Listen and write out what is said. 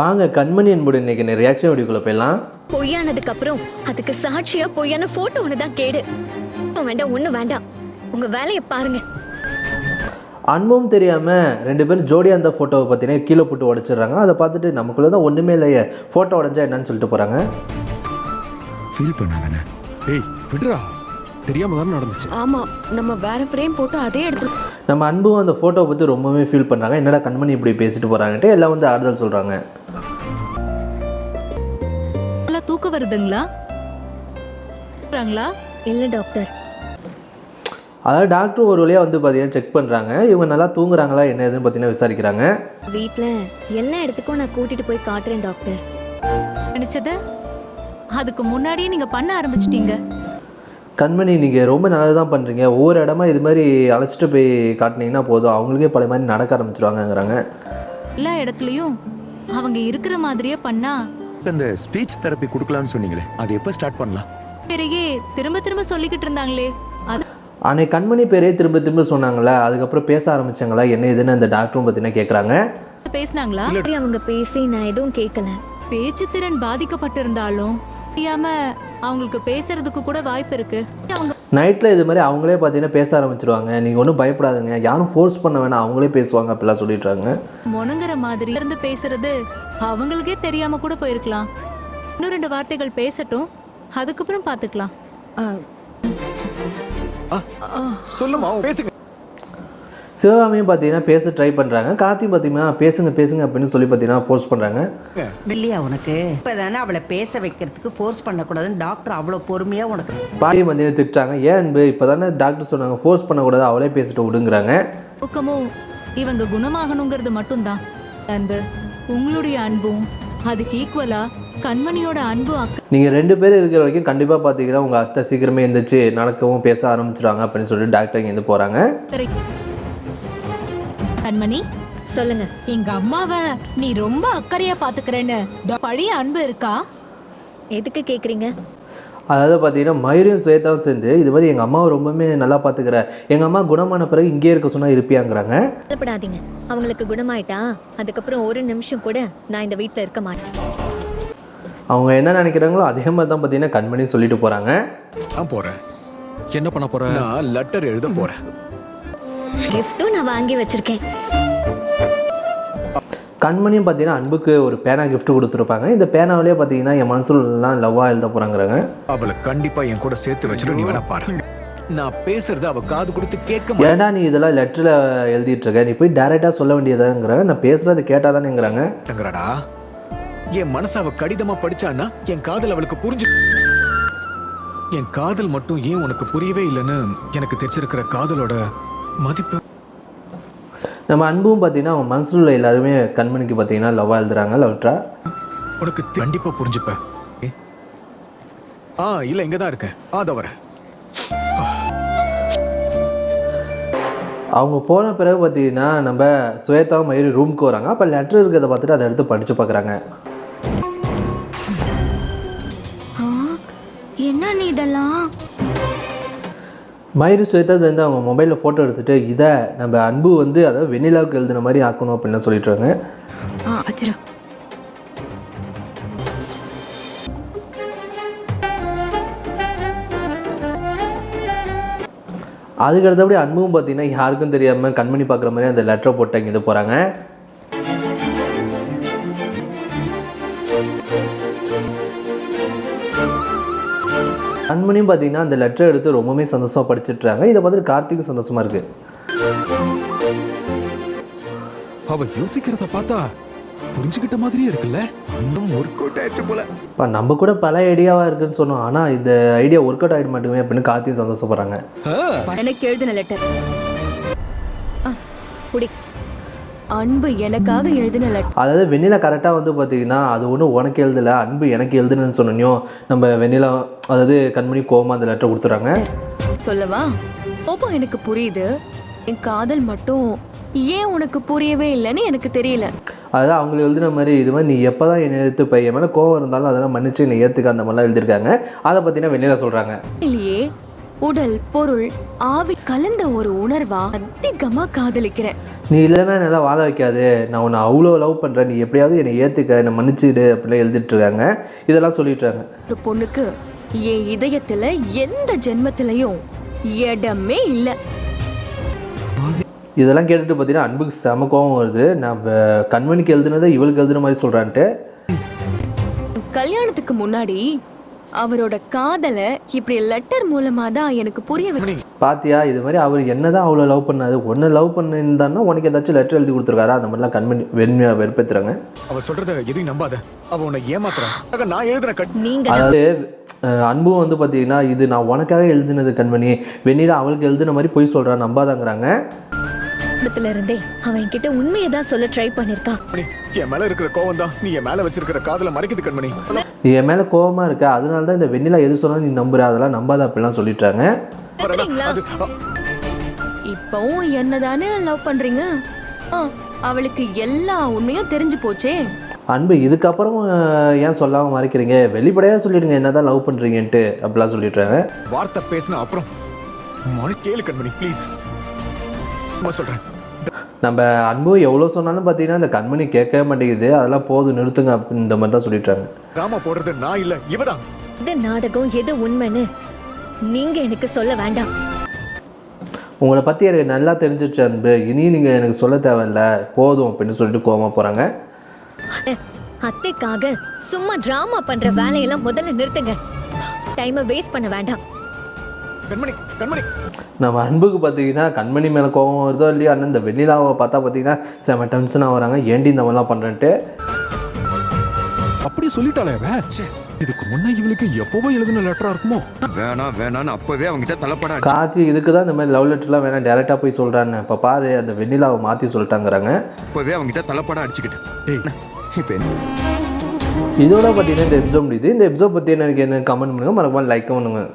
வாங்க கண்மணி என்போட இன்னைக்கு ரியாக்ஷன் வீடியோக்குள்ள போயிடலாம். பொய்யானதுக்கு அப்புறம் அதுக்கு சாட்சியா பொய்யான போட்டோ ஒன்று தான் கேடு. வேண்டாம், ஒன்றும் வேண்டாம், உங்க வேலையை பாருங்க. அன்பும் தெரியாமல் ரெண்டு பேரும் ஜோடியாக அந்த ஃபோட்டோவை பார்த்தீங்கன்னா கீழே போட்டு உடச்சிடுறாங்க. அதை பார்த்துட்டு நமக்குள்ளே தான் ஒன்றுமே இல்லையே, ஃபோட்டோ உடஞ்சா என்னன்னு சொல்லிட்டு போகிறாங்க. ஃபீல் பண்ணாதானே? ஏய் விடுறா, தெரியாம தான் நடந்துச்சு. ஆமா, நம்ம வேற ஃப்ரேம் போட்டு அதே எடுத்து. நம்ம அன்பும் அந்த ஃபோட்டோவை பற்றி ரொம்பவே ஃபீல் பண்ணுறாங்க. என்னடா கண்மணி இப்படி பேசிட்டு போகிறாங்கன்ட்டு எல்லாம் வந்து ஆறுதல் சொல்கிறாங்க. தூக்க வருதுங்களா? இல்ல டாக்டர். அதாவது டாக்டர் ஒரு வழியாக வந்து பார்த்தீங்கன்னா செக் பண்ணுறாங்க. இவங்க நல்லா தூங்குறாங்களா என்ன ஏதுன்னு பார்த்தீங்கன்னா விசாரிக்கிறாங்க. வீட்டில் எல்லா இடத்துக்கும் நான் கூட்டிட்டு போய் காட்டுறேன் டாக்டர். நினைச்சது அதுக்கு முன்னாடியே நீங்க பண்ண ஆரம்பிச்சிட்டீங்க. கண்மணி நீங்கள் ரொம்ப நல்லது தான் பண்ணுறீங்க. ஒவ்வொரு இடமா இது மாதிரி அழைச்சிட்டு போய் காட்டினீங்கன்னா போதும், அவங்களுக்கே பல மாதிரி நடக்க ஆரம்பிச்சிருவாங்கங்கிறாங்க. எல்லா இடத்துலையும் அவங்க இருக்கிற மாதிரியே பண்ணா. இந்த ஸ்பீச் தெரப்பி கொடுக்கலாம்னு சொன்னீங்களே, அது எப்போ ஸ்டார்ட் பண்ணலாம்? பெரிய திரும்ப திரும்ப சொல்லிக்கிட்டு இருந்தாங்களே, அது அன்னைக்கு கண்மணி பேரே திரும்ப திரும்ப சொன்னாங்களே, அதுக்கப்புறம் பேச ஆரம்பிச்சாங்களா என்ன இதுன்னு அந்த டாக்டரும் பார்த்தீங்கன்னா கேட்குறாங்க. பேசினாங்களா? அவங்க பேசி நான் எதுவும் கேட்கல. பேச்சு திறன் பாதிக்கப்பட்டிருந்தாலும் தெரியாம அவங்களுக்கு பேசுறதுக்கு கூட வாய்ப்பு இருக்கு. அவங்க நைட்டில் இது மாதிரி அவங்களே பார்த்தீங்கன்னா பேச ஆரம்பிச்சிருவாங்க. நீங்கள் ஒன்றும் பயப்படாதுங்க, யாரும் ஃபோர்ஸ் பண்ண வேணாம், அவங்களே பேசுவாங்க அப்படிலாம் சொல்லிடுறாங்க. முணங்குற மாதிரி இருந்து பேசுறது அவங்களுக்கே தெரியாம கூட போயிருக்கலாம். இன்னும் 2 வார்த்தைகள் பேசட்டும், அதுக்கப்புறம் பார்த்துக்கலாம். சொல்லுமா, பேசுங்க. சிவகாமியும் பார்த்தீங்கன்னா பேச ட்ரை பண்ணுறாங்க. கார்த்தியும் பார்த்தீங்கன்னா பேசுங்க பேசுங்க அப்படின்னு சொல்லி பார்த்தீங்கன்னா ஃபோர்ஸ் பண்ணுறாங்க. இல்லையா உனக்கு இப்போதானே அவளை பேச வைக்கிறதுக்கு ஃபோர்ஸ் பண்ணக்கூடாதுன்னு டாக்டர் அவ்வளோ பொறுமையாக உனக்கு. பாட்டியும் பார்த்தீங்கன்னா திட்டுறாங்க. ஏன் அன்பு இப்போ தானே டாக்டர் சொன்னாங்க ஃபோர்ஸ் பண்ணக்கூடாது, அவளே பேசிட்டு விடுங்கிறாங்க. ஊக்கமும் இவங்க குணமாகணுங்கிறது மட்டும்தான் அன்பு. உங்களுடைய அன்பும் அதுக்கு ஈக்குவலா கண்மணியோட அன்பு. நீங்கள் 2 பேர் இருக்கிற வரைக்கும் கண்டிப்பாக பார்த்தீங்கன்னா உங்கள் அத்தை சீக்கிரமே எழுந்திரிச்சு நடக்கவும் பேச ஆரம்பிச்சிடுவாங்க அப்படின்னு சொல்லிட்டு டாக்டர் இங்கேருந்து போகிறாங்க. கண்மணி சொல்லுங்க. எங்க அம்மாவை நீ ரொம்ப அக்கறையா பாத்துக்கிறேன்னு பழைய அன்பு இருக்கா? எதுக்கு கேக்குறீங்க? அதாவது பார்த்தீங்கன்னா மயூரியும் சுவேதாவும் சேர்ந்து இது மாதிரி எங்கள் அம்மாவை ரொம்பவே நல்லா பார்த்துக்கிறேன், எங்கள் அம்மா குணமான பிறகு இங்கே இருக்க சொன்னால் இருப்பியாங்கிறாங்க. கவலைப்படாதீங்க, அவங்களுக்கு குணமாயிட்டா அதுக்கப்புறம் ஒரு நிமிஷம் கூட நான் இந்த வீட்டில் இருக்க மாட்டேன். அவங்க என்ன நினைக்கிறாங்களோ அதே மாதிரி தான் பார்த்தீங்கன்னா கண்மணி சொல்லிட்டு போகிறாங்க. நான் போறேன். என்ன பண்ண போறேன்? நான் லெட்டர் எழுத போறேன். கிஃப்ட்டும் நான் வாங்கி வச்சிருக்கேன். கண்மணியும் பார்த்தீங்கன்னா அன்புக்கு ஒரு பேனா கிஃப்ட் கொடுத்துருப்பாங்க. இந்த பேனாவிலே பார்த்தீங்கன்னா என் மனசுலாம் லவ்வாக எழுத போகிறாங்கிறாங்க. அவளை கண்டிப்பா என் கூட சேர்த்து வச்சுட்டு நீ வேணா பாரு. நான் பேசுறது அவ காது கொடுத்து கேட்க ஏன்டா நீ இதெல்லாம் லெட்டரில் எழுதிட்டு இருக்க, நீ போய் டைரெக்டாக சொல்ல வேண்டியதாங்கிற, நான் பேசுறது கேட்டாதானேங்கிறாங்க. மாட்டேங்கிறாடா. என் மனசு அவ கடிதமா படிச்சான்னா என் காதல் அவளுக்கு புரிஞ்சு. என் காதல் மட்டும் ஏன் உனக்கு புரியவே இல்லைன்னு எனக்கு தெரிஞ்சிருக்கிற காதலோட மதிப்பு. நம்ம அன்பும் பார்த்தீங்கன்னா அவன் மனசில் உள்ள எல்லாருமே கண்மணிக்கு பார்த்தீங்கன்னா லவ்வாக எழுதுறாங்க. லவ்ட்ரா உனக்கு கண்டிப்பா புரிஞ்சுப்ப. இல்ல இங்க தான் இருக்கேன். அத வரேன். அவங்க போன பிறகு பார்த்தீங்கன்னா நம்ம சுவேதாவும் மயூரி ரூமுக்கு வராங்க. அப்போ லெட்டர் இருக்கிறத பார்த்துட்டு அதை எடுத்து படித்து பார்க்குறாங்க. என்ன நீ இதெல்லாம்? மயூரி சுவேதா சேர்ந்து அவங்க மொபைலில் ஃபோட்டோ எடுத்துகிட்டு இதை நம்ம அன்பு வந்து அதாவது வெண்ணிலாவுக்கு எழுதுன மாதிரி ஆக்கணும் அப்படின்லாம் சொல்லிட்டுருவாங்க. அதுக்கு அடுத்தபடி அன்பும் பார்த்தீங்கன்னா யாருக்கும் தெரியாமல் கண்மணி பார்க்குற மாதிரி அந்த லெட்டரை போட்டு இங்கே போகிறாங்க. கண்மணியும் பார்த்தீங்கன்னா அந்த லெட்டரை எடுத்து ரொம்பவே சந்தோஷமாக படிச்சுட்றாங்க. இதை பார்த்துட்டு கார்த்திக்கும் சந்தோஷமாக இருக்குது. அவ யோசிக்கிறத பார்த்தா புரிஞ்சுக்கிட்ட மாதிரியே இருக்குல்ல. இன்னும் ஒர்க் அவுட் ஆயிடுச்சு போல. இப்போ நம்ம கூட பல ஐடியாவாக இருக்குன்னு சொன்னோம், ஆனால் இந்த ஐடியா ஒர்க் அவுட் ஆகிட மாட்டேங்குமே அப்படின்னு கார்த்தியும் சந்தோஷப்படுறாங்க. எனக்கு எழுதின லெட்டர் குடி. அன்பு எனக்காக எழுதின லெட்டர். அதாவது வெண்ணிலா கரெக்டாக வந்து பார்த்தீங்கன்னா அது ஒன்றும் உனக்கு எழுதலை, அன்பு எனக்கு எழுதுனு சொன்னோம். நம்ம வெண்ணிலா அதாவது கண்மணி கோவமாக அந்த லெட்டர் கொடுத்துறாங்க. சொல்லவா? கோபம் எனக்கு புரியுது, என் காதல் மட்டும் ஏன் உனக்கு புரியவே இல்லைன்னு எனக்கு தெரியல. அதாவது அவங்களுக்கு எழுதுன மாதிரி இது மாதிரி நீ எப்போ தான் என்னை எதிர்த்து பையன் மேலே கோவம் இருந்தாலும் அதெல்லாம் மன்னிச்சு என்னை ஏற்றுக்க அந்த மாதிரிலாம் எழுதியிருக்காங்க. அதை பார்த்தீங்கன்னா வெண்ணிலா சொல்கிறாங்க. இல்லையே, உடல் பொருள் ஆவி கலந்த ஒரு உணர்வா அதிகமா காதலிக்கிறேன். நீ இல்லைன்னா என்னால் வாழ வைக்காது, நான் உன்னை அவ்வளோ லவ் பண்ணுறேன், நீ எப்படியாவது என்னை ஏற்றுக்க, என்னை மன்னிச்சிடு அப்படிலாம் எழுதிட்டுருக்காங்க. இதெல்லாம் சொல்லிட்டுருக்காங்க. ஒரு பொண்ணுக்கு என் இதயத்துல எந்த ஜென்மத்திலையும் இடமே இல்லை. இதெல்லாம் கேட்டுட்டு பார்த்தீங்கன்னா அன்புக்கு செம கோவம் வருது. நான் கண்மணிக்கு எழுதுனதை இவளுக்கு எழுதுன மாதிரி சொல்கிறான்ட்டு. கல்யாணத்துக்கு முன்னாடி அவரோட காதலை இப்படி லெட்டர் மூலமா தான் எனக்கு புரிய பாத்தியா, இது மாதிரி அவர் என்னதான் அவ்வளோ லவ் பண்ணாது, ஒன்று லவ் பண்ணியிருந்தான்னா உனக்கு ஏதாச்சும் லெட்டர் எழுதி கொடுத்துருக்காரா? அந்த மாதிரிலாம் கண்மணி வெறுப்பேற்றுறாங்க. அவ சொல்றத எதையும் நம்பாத, அவ உன்னை ஏமாத்துறா. நான் எழுதுன நீங்க அதாவது அன்பும் வந்து பார்த்தீங்கன்னா இது நான் உனக்காக எழுதுனது கண்மணி, வெண்ணிலா அவளுக்கு எழுதுன மாதிரி போய் சொல்கிறான், நம்பாதாங்கிறாங்க. இருந்தே அவன் கிட்ட உண்மையை தான் சொல்ல ட்ரை பண்ணிருக்கா. என் மேல இருக்கிற கோவம் தான் நீ என் மேல வச்சிருக்கிற காதல மறைக்குது கண்மணி. நீ என் மேலே கோவமாக இருக்க, அதனால தான் இந்த வெண்ணிலா எது சொன்னாலும் நீ நம்புற, அதெல்லாம் நம்பாத அப்படிலாம் சொல்லிட்டாங்க. இப்பவும் என்னதானே லவ் பண்றீங்க? அவளுக்கு எல்லா உண்மையும் தெரிஞ்சு போச்சே. அன்பு இதுக்கப்புறம் ஏன் சொல்லாமல் மறைக்கிறீங்க, வெளிப்படையாக சொல்லிடுங்க என்னதான் லவ் பண்ணுறீங்கன்ட்டு அப்படிலாம் சொல்லிடுறாங்க. வார்த்தை பேசின அப்புறம் கேளு கண்மணி ப்ளீஸ் சொல்றேன். நம்ம அன்பு எவ்வளோ சொன்னாலும் பார்த்தீங்கன்னா இந்த கண்மணி கேட்கவே மாட்டேங்குது, அதெல்லாம் போதும் நிறுத்துங்க அப்படின்ற மாதிரி தான் சொல்லிட்டாங்க. ராமா போடுறது நான் இல்லை, இவதான். இது நாடகம் எது உண்மைன்னு நீங்க எனக்கு சொல்ல வேண்டாம். உங்களை பற்றி எனக்கு நல்லா தெரிஞ்சிச்சு அன்பு, இனி நீங்கள் எனக்கு சொல்ல தேவையில்ல, போதும் அப்படின்னு சொல்லிட்டு கோவமாக போகிறாங்க. அத்தைக்காக சும்மா டிராமா பண்ற வேலையெல்லாம் முதல்ல நிறுத்துங்க. டைமை வேஸ்ட் பண்ண வேண்டாம். கண்மணி கண்மணி நம்ம அன்புக்கு பார்த்தீங்கன்னா கண்மணி மேலே கோவம் வருதோ இல்லையா, அண்ணன் இந்த வெண்ணிலாவை பார்த்தா பார்த்தீங்கன்னா செம டென்ஷனாக வராங்க, ஏண்டி இந்த மாதிரிலாம் பண்ணுறேன்ட்டு. அப்படி சொல்லிட்டாளே இதுக்கு முன்ன இவளுக்கு எப்பவோ எழுதின லெட்டரா இருக்குமோ? வேணான்னு அப்பவே அவங்ககிட்ட தலைப்பட கார்த்தி இதுக்கு தான் இந்த மாதிரி லவ் லெட்டர்லாம் வேணாம், டேரெக்டாக போய் சொல்கிறான்னு. இப்போ பாரு அந்த வெண்ணிலாவை மாற்றி சொல்லிட்டாங்கிறாங்க. அப்பவே அவங்ககிட்ட தலைப்பட அடிச்சுக்கிட்டேன். இப்போ இதோட பார்த்தீங்கன்னா இந்த எபிசோட் முடியுது. இந்த எபிசோட் பற்றி எனக்கு என்ன கமெண்ட் பண்ணுங்கள், மறக்காம லைக் பண்ணுங்கள்.